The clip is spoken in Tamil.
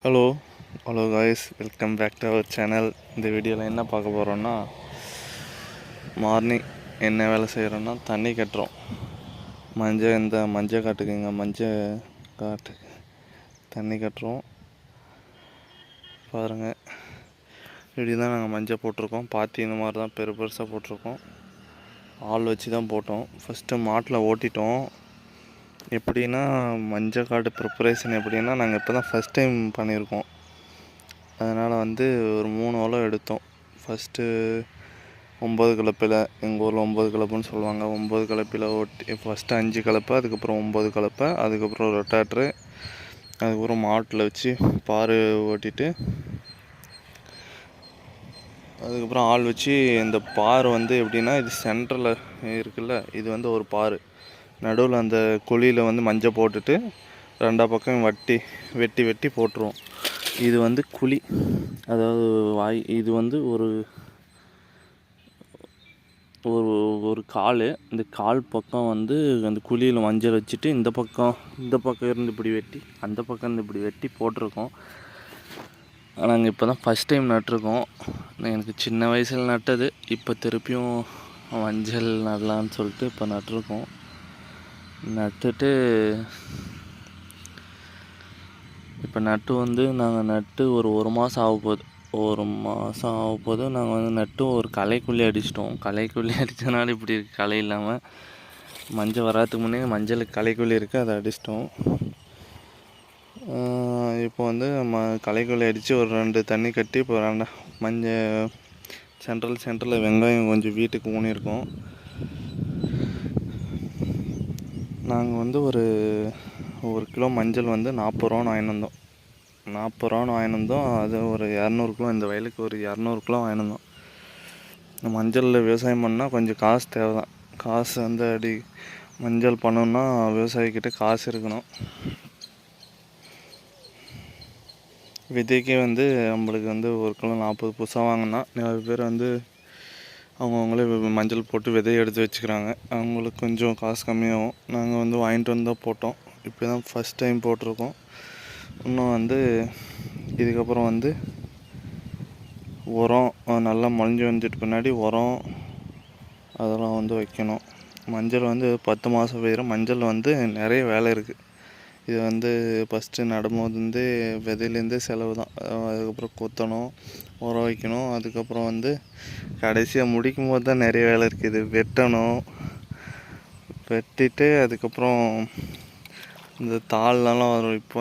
Hello hello guys, welcome back to our channel. இந்த வீடியோவில் என்ன பார்க்க போகிறோன்னா, மார்னிங் என்ன வேலை செய்கிறோன்னா தண்ணி கட்டுறோம். மஞ்சள் காட்டுக்குங்க, மஞ்சள் காட்டு தண்ணி கட்டுறோம். பாருங்கள், இப்படி தான் நாங்கள் மஞ்சள் போட்டிருக்கோம். பாத்தி இந்த மாதிரி தான் பெருசாக போட்டிருக்கோம். ஆள் வச்சு தான் போட்டோம். ஃபஸ்ட்டு மாட்டில் ஓட்டிட்டோம். எப்படின்னா மஞ்சள் காடு ப்ரிப்பரேஷன் எப்படின்னா, நாங்கள் இப்போ தான் ஃபஸ்ட் டைம் பண்ணியிருக்கோம். அதனால் ஒரு 3 உழவு எடுத்தோம். ஃபஸ்ட்டு 9 கலப்பையில், எங்கள் ஊரில் 9 கலப்புன்னு சொல்லுவாங்க. 9 கலப்பையில் ஓட்டி ஃபஸ்ட்டு 5 கலப்பை, அதுக்கப்புறம் 9 கலப்பை, அதுக்கப்புறம் ரொட்டாட்ரு, அதுக்கப்புறம் மாட்டில் வச்சு பாரு ஓட்டிட்டு, அதுக்கப்புறம் ஆள் வச்சு இந்த பார் எப்படின்னா, இது சென்டரில் இருக்குல்ல, இது ஒரு பார். நடுவில் அந்த குழியில் மஞ்சள் போட்டுட்டு 2 பக்கம் வெட்டி வெட்டி போட்டுருவோம். இது குழி, அதாவது வாய். இது ஒரு ஒரு ஒரு கால். இந்த கால் பக்கம் அந்த குழியில் மஞ்சள் வச்சுட்டு இந்த பக்கம் இருந்து இப்படி வெட்டி, அந்த பக்கம் இருந்து இப்படி வெட்டி போட்டிருக்கோம். நாங்கள் இப்போ தான் ஃபஸ்ட் டைம் நட்டிருக்கோம். எனக்கு சின்ன வயசில் நட்டது. இப்போ திருப்பியும் மஞ்சள் நடலான்னு சொல்லிட்டு இப்போ நட்டிருக்கோம். நட்டுட்டு இப்போ நாங்கள் நட்டு ஒரு மாதம் ஆக போகுது. நாங்கள் நட்டு ஒரு களைக்குள்ளே அடிச்சிட்டோம். களைக்குள்ளே அடித்தனால இப்படி இருக்குது. களை இல்லாமல் மஞ்சள் வராதுக்கு முன்னே மஞ்சளுக்கு களைக்குள்ளே இருக்குது, அதை அடிச்சிட்டோம். இப்போ களைக்குள்ளே அடித்து ஒரு 2 தண்ணி கட்டி, இப்போ மஞ்சள் சென்டரில் வெங்காயம் கொஞ்சம் வீட்டுக்கு ஊனியிருக்கோம். நாங்கள் ஒரு கிலோ மஞ்சள் 40 ரூபான்னு வாங்கிட்டு வந்தோம். 40 ரூபான்னு வாங்கிட்டு வந்தோம். அது ஒரு 200 கிலோ, இந்த வயலுக்கு ஒரு 200 கிலோ வாங்கிட்டு வந்தோம். இந்த மஞ்சளில் விவசாயம் பண்ணால் கொஞ்சம் காசு தேவை தான். காசு மஞ்சள் பண்ணோன்னா விவசாயிக்கிட்ட காசு இருக்கணும். விதைக்கே நம்மளுக்கு ஒரு கிலோ 40 புதுசாக வாங்கினா, நிறைய பேர் அவங்கவுங்களே மஞ்சள் போட்டு விதையை எடுத்து வச்சுக்கிறாங்க. அவங்களுக்கு கொஞ்சம் காசு கம்மியாகும். நாங்கள் வாங்கிட்டு வந்து தான் போட்டோம். இப்போ தான் ஃபஸ்ட் டைம் போட்டிருக்கோம். இன்னும் இதுக்கப்புறம் உரம் நல்லா முளைஞ்சி வந்துட்டு பின்னாடி உரம் அதெல்லாம் வைக்கணும். மஞ்சள் 10 மாதம் பயிர். மஞ்சள் நிறைய வேலை இருக்குது. இது ஃபஸ்ட்டு நடும்போது விதையிலேருந்தே செலவு தான். அதுக்கப்புறம் கொத்தணும், உரம் வைக்கணும். அதுக்கப்புறம் கடைசியாக முடிக்கும் போது தான் நிறைய வேலை இருக்குது. வெட்டிட்டு அதுக்கப்புறம் இந்த தாள்லாம் வரும். இப்போ